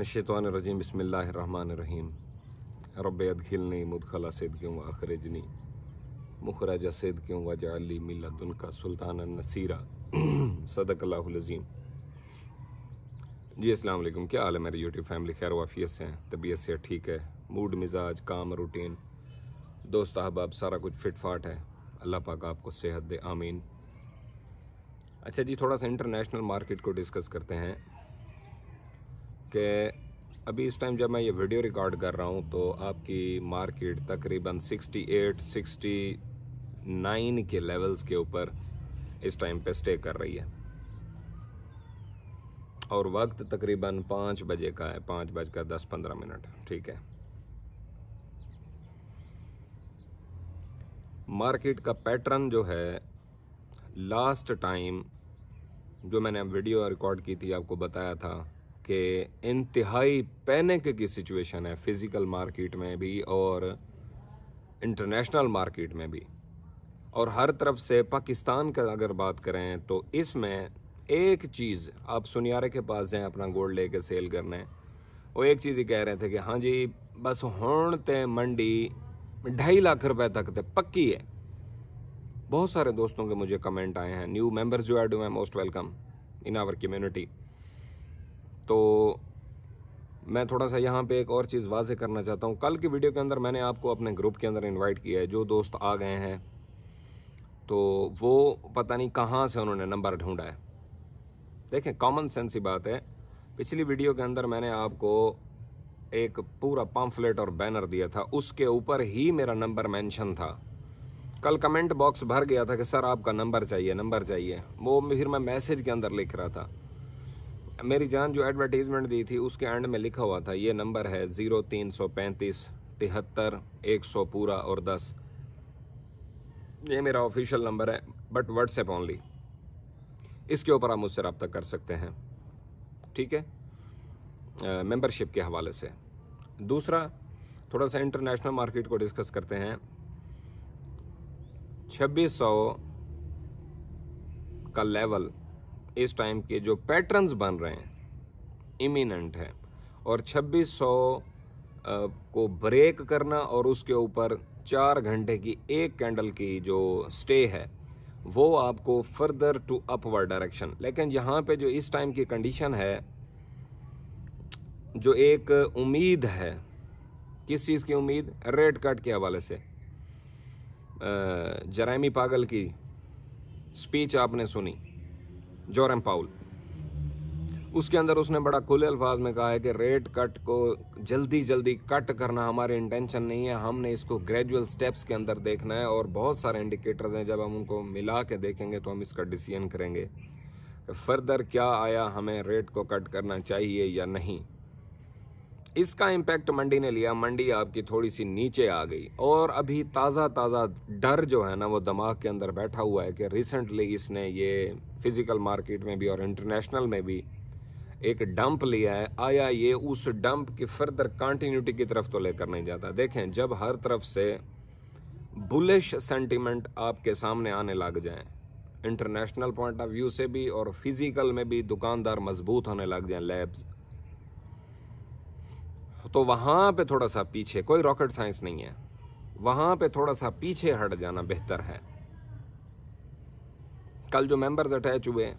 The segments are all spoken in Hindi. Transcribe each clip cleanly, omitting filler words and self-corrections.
मिनश्शैतानिर्रजीम बिस्मिल्लाहिर्रहमानिर्रहीम रब्बि अदखिलनी मुदखला सिद्क़िन व अखरिजनी मुखरज सिद्क़िन वजअलनी मिन लदुनका सुल्तानन नसीरा सदक़ल्लाहुल अज़ीम। जी अस्सलाम वालेकुम, क्या हाल है मेरी यूट्यूब फैमिली? खैर वाफियत से हैं, तबीयत से ठीक है, मूड मिजाज काम रूटीन दोस्त अहबाब सारा कुछ फिट फाट है। अल्लाह पाक आपको सेहत दे, आमीन। अच्छा जी, थोड़ा सा इंटरनेशनल मार्केट को डिस्कस करते हैं कि अभी इस टाइम जब मैं ये वीडियो रिकॉर्ड कर रहा हूँ तो आपकी मार्केट तकरीबन 68-69 के लेवल्स के ऊपर इस टाइम पे स्टे कर रही है और वक्त तकरीबन 5 बजे का है, 5:10-15। ठीक है, मार्केट का पैटर्न जो है लास्ट टाइम जो मैंने वीडियो रिकॉर्ड की थी आपको बताया था कि इंतहाई पैनिक की सिचुएशन है फिज़िकल मार्केट में भी और इंटरनेशनल मार्केट में भी। और हर तरफ से पाकिस्तान का अगर बात करें तो इसमें एक चीज़, आप सुनियारे के पास जाएं अपना गोल्ड लेके सेल करने, वो एक चीज़ ही कह रहे थे कि हाँ जी बस हुण ते मंडी 2.5 लाख रुपए तक ते पक्की है। बहुत सारे दोस्तों के मुझे कमेंट आए हैं, न्यू मेंबर्स जो ऐड हुए हैं, most welcome in our community. तो मैं थोड़ा सा यहाँ पे एक और चीज़ वाज़े करना चाहता हूँ। कल की वीडियो के अंदर मैंने आपको अपने ग्रुप के अंदर इनवाइट किया है, जो दोस्त आ गए हैं तो वो पता नहीं कहाँ से उन्होंने नंबर ढूंढा है। देखें, कॉमन सेंस ही बात है। पिछली वीडियो के अंदर मैंने आपको एक पूरा पम्फलेट और बैनर दिया था, उसके ऊपर ही मेरा नंबर मेंशन था। कल कमेंट बॉक्स भर गया था कि सर आपका नंबर चाहिए, नंबर चाहिए। वो फिर मैं मैसेज के अंदर लिख रहा था। मेरी जान जो एडवर्टीजमेंट दी थी उसके एंड में लिखा हुआ था ये नंबर है 0335 73 100 पूरा और 10। ये मेरा ऑफिशियल नंबर है, बट व्हाट्सएप ओनली। इसके ऊपर आप मुझसे रब्ता कर सकते हैं, ठीक है, मेंबरशिप के हवाले से। दूसरा, थोड़ा सा इंटरनेशनल मार्केट को डिस्कस करते हैं। 2600 का लेवल इस टाइम के जो पैटर्न्स बन रहे हैं इमिनेंट है, और 2600 को ब्रेक करना और उसके ऊपर 4 घंटे की एक कैंडल की जो स्टे है वो आपको फर्दर टू अपवर्ड डायरेक्शन। लेकिन यहाँ पे जो इस टाइम की कंडीशन है, जो एक उम्मीद है, किस चीज़ की उम्मीद? रेट कट के हवाले से। जरामी पागल की स्पीच आपने सुनी, जोरम पाउल, उसके अंदर उसने बड़ा खुले अल्फाज में कहा है कि रेट कट को जल्दी जल्दी कट करना हमारी इंटेंशन नहीं है, हमने इसको ग्रेजुअल स्टेप्स के अंदर देखना है। और बहुत सारे इंडिकेटर्स हैं, जब हम उनको मिला के देखेंगे तो हम इसका डिसीजन करेंगे फर्दर क्या आया, हमें रेट को कट करना चाहिए या नहीं। इसका इम्पैक्ट मंडी ने लिया, मंडी आपकी थोड़ी सी नीचे आ गई और अभी ताज़ा ताज़ा डर जो है ना वो दिमाग के अंदर बैठा हुआ है कि रिसेंटली इसने ये फिज़िकल मार्केट में भी और इंटरनेशनल में भी एक डंप लिया है। आया ये उस डंप की फर्दर कंटिन्यूटी की तरफ तो लेकर नहीं जाता। देखें, जब हर तरफ से बुलिश सेंटीमेंट आपके सामने आने लग जाएं, इंटरनेशनल पॉइंट ऑफ व्यू से भी और फिजिकल में भी दुकानदार मजबूत होने लग जाएं, लैब्स, तो वहां पे थोड़ा सा पीछे, कोई रॉकेट साइंस नहीं है, वहां पे थोड़ा सा पीछे हट जाना बेहतर है। कल जो मेंबर्स अटैच हुए,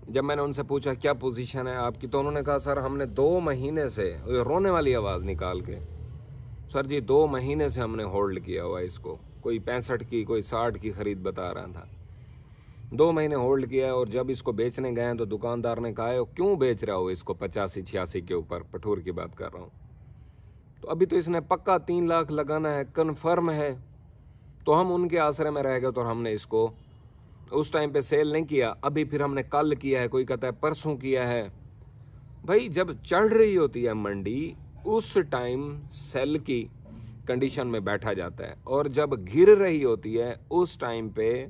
जब मैंने उनसे पूछा क्या पोजीशन है आपकी, तो उन्होंने कहा सर हमने 2 महीने से, रोने वाली आवाज़ निकाल के, सर जी 2 महीने से हमने होल्ड किया हुआ है इसको। कोई 65 की, कोई 60 की खरीद बता रहा था, 2 महीने होल्ड किया है। और जब इसको बेचने गए तो दुकानदार ने कहा है क्यों बेच रहा हो इसको 85-86 के ऊपर, पठूर की बात कर रहा हूँ। तो अभी तो इसने पक्का 3 लाख लगाना है, कन्फर्म है। तो हम उनके आसरे में रह गए तो हमने इसको उस टाइम पे सेल नहीं किया। अभी फिर हमने कल किया है, कोई कहता है परसों किया है। भाई जब चढ़ रही होती है मंडी उस टाइम सेल की कंडीशन में बैठा जाता है, और जब गिर रही होती है उस टाइम पे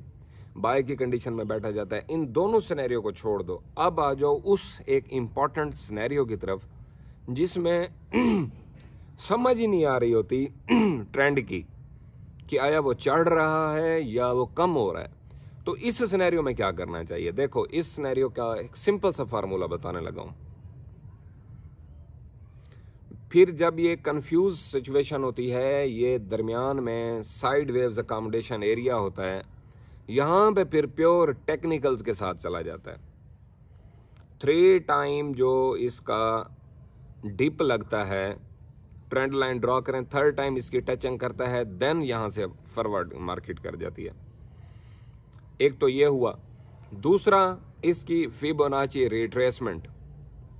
बाय की कंडीशन में बैठा जाता है। इन दोनों सिनेरियो को छोड़ दो, अब आ जाओ उस एक इम्पॉर्टेंट सिनेरियो की तरफ जिसमें समझ ही नहीं आ रही होती ट्रेंड की कि आया वो चढ़ रहा है या वो कम हो रहा है। तो इस सिनेरियो में क्या करना चाहिए? देखो, इस सिनेरियो का एक सिंपल सा फार्मूला बताने लगा हूं। फिर जब ये कंफ्यूज सिचुएशन होती है, ये दरमियान में साइड वेव्स अकोमोडेशन एरिया होता है, यहाँ पे फिर प्योर टेक्निकल्स के साथ चला जाता है। 3 टाइम जो इसका डिप लगता है, ट्रेंड लाइन ड्रॉ करें, 3rd टाइम इसकी टचिंग करता है, देन यहाँ से फॉरवर्ड मार्केट कर जाती है। एक तो ये हुआ। दूसरा, इसकी फिबोनाची रिट्रेसमेंट।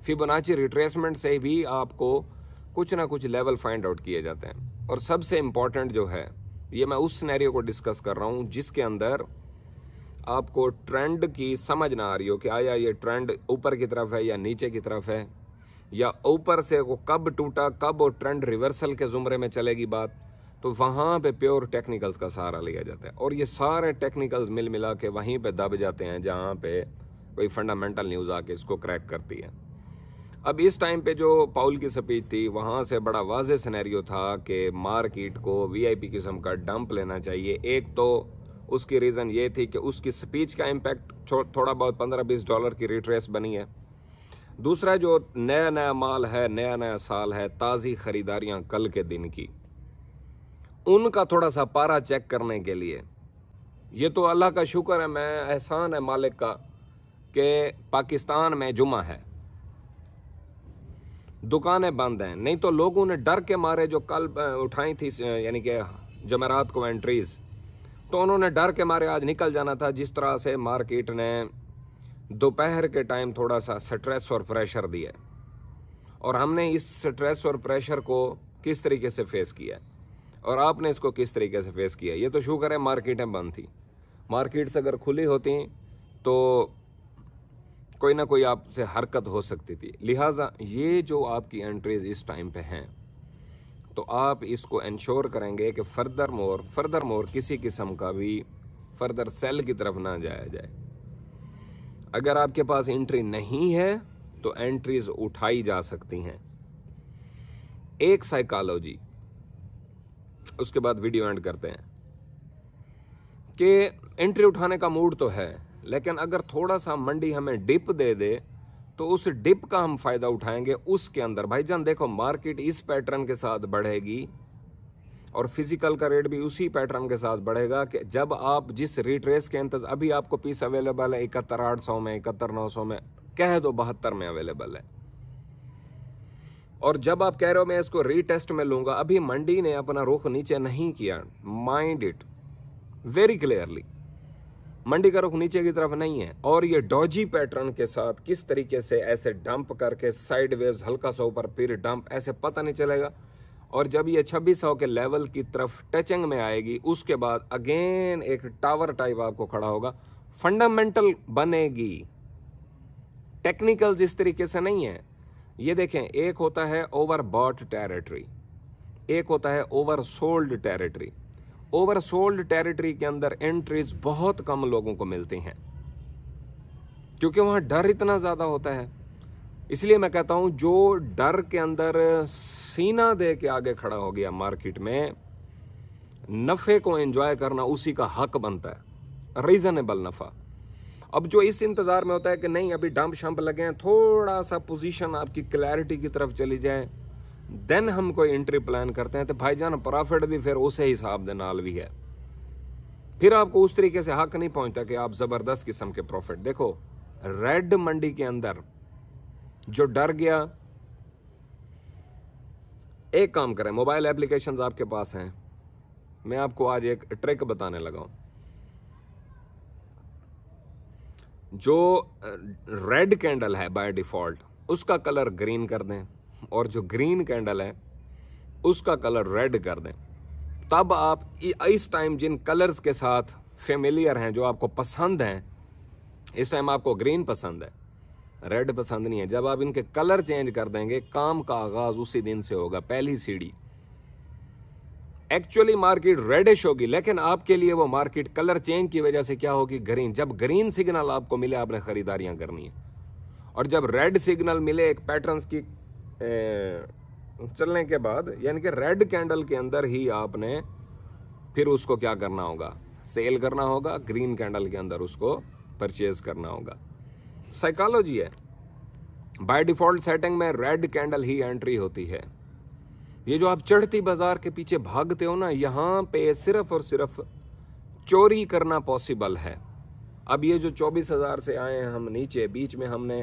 फिबोनाची रिट्रेसमेंट से भी आपको कुछ ना कुछ लेवल फाइंड आउट किए जाते हैं। और सबसे इम्पॉर्टेंट जो है, ये मैं उस सिनेरियो को डिस्कस कर रहा हूँ जिसके अंदर आपको ट्रेंड की समझ ना आ रही हो कि आया ये ट्रेंड ऊपर की तरफ है या नीचे की तरफ है, या ऊपर से वो कब टूटा, कब वो ट्रेंड रिवर्सल के जुमरे में चलेगी बात। तो वहाँ पे प्योर टेक्निकल्स का सहारा लिया जाता है, और ये सारे टेक्निकल्स मिल मिला के वहीं पे दब जाते हैं जहाँ पे कोई फंडामेंटल न्यूज़ आके इसको क्रैक करती है। अब इस टाइम पे जो पाउल की स्पीच थी, वहाँ से बड़ा वाज़ेह सिनेरियो था कि मार्केट को वीआईपी किस्म का डंप लेना चाहिए। एक तो उसकी रीज़न ये थी कि उसकी स्पीच का इम्पैक्ट थोड़ा बहुत $15-20 की रिट्रेस बनी है। दूसरा, जो नया नया माल है, नया नया साल है, ताज़ी ख़रीदारियाँ कल के दिन की, उनका थोड़ा सा पारा चेक करने के लिए, ये तो अल्लाह का शुक्र है, मैं एहसान है मालिक का कि पाकिस्तान में जुमा है, दुकानें बंद हैं। नहीं तो लोगों ने डर के मारे जो कल उठाई थी, यानी कि जमेरात को एंट्रीज, तो उन्होंने डर के मारे आज निकल जाना था। जिस तरह से मार्केट ने दोपहर के टाइम थोड़ा सा स्ट्रेस और प्रेशर दिया, और हमने इस स्ट्रेस और प्रेशर को किस तरीके से फेस किया और आपने इसको किस तरीके से फेस किया। ये तो शुक्र है मार्केटें बंद थी। मार्केट्स अगर खुली होती तो कोई ना कोई आपसे हरकत हो सकती थी। लिहाजा ये जो आपकी एंट्रीज इस टाइम पे हैं, तो आप इसको इंश्योर करेंगे कि फर्दर मोर किसी किस्म का भी फर्दर सेल की तरफ ना जाया जाए। अगर आपके पास एंट्री नहीं है तो एंट्रीज उठाई जा सकती हैं। एक साइकोलॉजी, उसके बाद वीडियो एंड करते हैं, कि एंट्री उठाने का मूड तो है, लेकिन अगर थोड़ा सा मंडी हमें डिप दे दे तो उस डिप का हम फायदा उठाएंगे। उसके अंदर भाईजान देखो, मार्केट इस पैटर्न के साथ बढ़ेगी और फिजिकल का रेट भी उसी पैटर्न के साथ बढ़ेगा कि जब आप जिस रिट्रेस के अंतर्गत, अभी आपको पीस अवेलेबल है 71,800 में, 71,900 में, कह दो 72 में अवेलेबल है, और जब आप कह रहे हो मैं इसको रीटेस्ट में लूंगा, अभी मंडी ने अपना रुख नीचे नहीं किया। माइंड इट वेरी क्लियरली, मंडी का रुख नीचे की तरफ नहीं है। और ये डॉजी पैटर्न के साथ किस तरीके से ऐसे डंप करके साइड वेव्स, हल्का सा ऊपर फिर डंप, ऐसे पता नहीं चलेगा। और जब ये 2600 के लेवल की तरफ टचिंग में आएगी, उसके बाद अगेन एक टावर टाइप आपको खड़ा होगा, फंडामेंटल बनेगी। टेक्निकल्स इस तरीके से नहीं है। ये देखें, एक होता है ओवरबॉट टेरिटरी, एक होता है ओवरसोल्ड टेरिटरी। ओवरसोल्ड टेरिटरी के अंदर एंट्रीज बहुत कम लोगों को मिलती हैं, क्योंकि वहां डर इतना ज्यादा होता है। इसलिए मैं कहता हूं, जो डर के अंदर सीना दे के आगे खड़ा हो गया मार्केट में, नफे को एंजॉय करना उसी का हक बनता है, रीजनेबल नफा। अब जो इस इंतजार में होता है कि नहीं अभी डंप शंप लगे हैं, थोड़ा सा पोजीशन आपकी क्लैरिटी की तरफ चली जाए, देन हम कोई एंट्री प्लान करते हैं, तो भाईजान प्रॉफिट भी फिर उसे हिसाब दे नाल भी है। फिर आपको उस तरीके से हक नहीं पहुंचता कि आप जबरदस्त किस्म के प्रॉफिट। देखो, रेड मंडी के अंदर जो डर गया, एक काम करें, मोबाइल एप्लीकेशंस आपके पास हैं, मैं आपको आज एक ट्रिक बताने लगा हूं। जो रेड कैंडल है बाय डिफॉल्ट, उसका कलर ग्रीन कर दें, और जो ग्रीन कैंडल है उसका कलर रेड कर दें। तब आप इस टाइम जिन कलर्स के साथ फेमिलियर हैं, जो आपको पसंद हैं, इस टाइम आपको ग्रीन पसंद है, रेड पसंद नहीं है, जब आप इनके कलर चेंज कर देंगे, काम का आगाज उसी दिन से होगा। पहली सीढ़ी एक्चुअली मार्केट रेडिश होगी, लेकिन आपके लिए वो मार्केट कलर चेंज की वजह से क्या होगी, ग्रीन। जब ग्रीन सिग्नल आपको मिले, आपने खरीदारियां करनी है, और जब रेड सिग्नल मिले एक पैटर्न्स की चलने के बाद, यानी कि रेड कैंडल के अंदर ही आपने फिर उसको क्या करना होगा, सेल करना होगा, ग्रीन कैंडल के अंदर उसको परचेज करना होगा। साइकोलॉजी है, बाय डिफॉल्ट सेटिंग में रेड कैंडल ही एंट्री होती है, ये जो आप चढ़ती बाजार के पीछे भागते हो ना, यहाँ पे सिर्फ और सिर्फ चोरी करना पॉसिबल है। अब ये जो 24,000 से आए हैं हम नीचे, बीच में हमने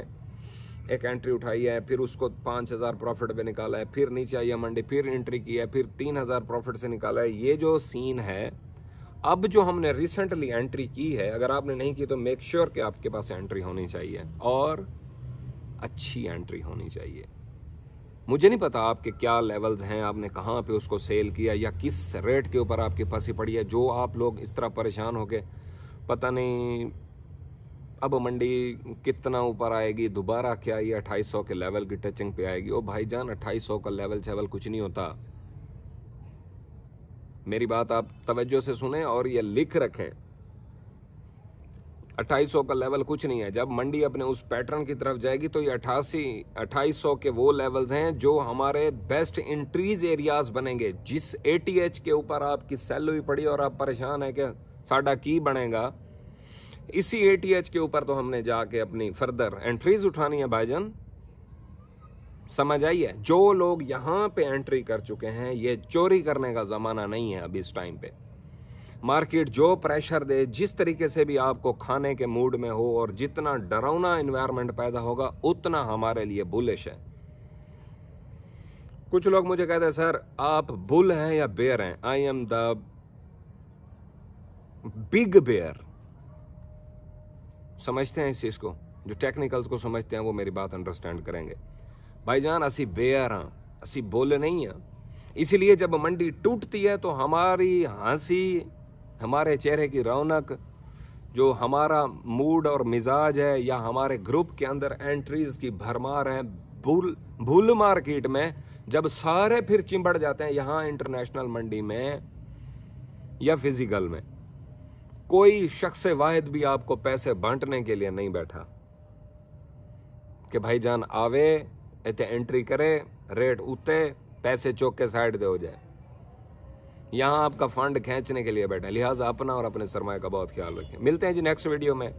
एक एंट्री उठाई है, फिर उसको 5,000 प्रॉफिट पे निकाला है, फिर नीचे आई है मंडी, फिर एंट्री की है, फिर 3,000 प्रॉफिट से निकाला है। ये जो सीन है, अब जो हमने रिसेंटली एंट्री की है, अगर आपने नहीं की तो मेक श्योर कि आपके पास एंट्री होनी चाहिए और अच्छी एंट्री होनी चाहिए। मुझे नहीं पता आपके क्या लेवल्स हैं, आपने कहाँ पे उसको सेल किया या किस रेट के ऊपर आपकी फंसी पड़ी है, जो आप लोग इस तरह परेशान हो गए पता नहीं अब मंडी कितना ऊपर आएगी, दोबारा क्या ये 2800 के लेवल की टचिंग पे आएगी। ओ भाईजान, 2800 का लेवल शेवल कुछ नहीं होता। मेरी बात आप तवज्जो से सुने और ये लिख रखें, 2800 का लेवल कुछ नहीं है। जब मंडी अपने उस पैटर्न की तरफ जाएगी तो ये 2800 के वो लेवल्स हैं जो हमारे बेस्ट इंट्रीज एरियाज बनेंगे। जिस ATH के ऊपर आपकी सेल हुई पड़ी और आप परेशान है कि साडा की बनेगा, इसी ATH के ऊपर तो हमने जाके अपनी फर्दर एंट्रीज उठानी है भाईजान। समझ आइए, जो लोग यहाँ पे एंट्री कर चुके हैं, ये चोरी करने का जमाना नहीं है। अब इस टाइम पे मार्केट जो प्रेशर दे, जिस तरीके से भी आपको खाने के मूड में हो और जितना डरावना एनवायरनमेंट पैदा होगा, उतना हमारे लिए बुलिश है। कुछ लोग मुझे कहते हैं सर आप बुल हैं या बेयर हैं। I am the big bear. समझते हैं इस चीज को, जो टेक्निकल्स को समझते हैं वो मेरी बात अंडरस्टैंड करेंगे। भाईजान असी बेयर हाँ, असी बोले नहीं हैं। इसीलिए जब मंडी टूटती है तो हमारी हंसी, हमारे चेहरे की रौनक, जो हमारा मूड और मिजाज है, या हमारे ग्रुप के अंदर एंट्रीज की भरमार है, बुल मार्केट में जब सारे फिर चिंबड़ जाते हैं, यहाँ इंटरनेशनल मंडी में या फिजिकल में, कोई शख्स वाहिद भी आपको पैसे बांटने के लिए नहीं बैठा कि भाईजान आवे इतने एंट्री करे, रेट उते, पैसे चौक के साइड दे हो जाए। यहाँ आपका फंड खींचने के लिए बैठा। लिहाजा अपना और अपने सरमाए का बहुत ख्याल रखें। मिलते हैं जी नेक्स्ट वीडियो में।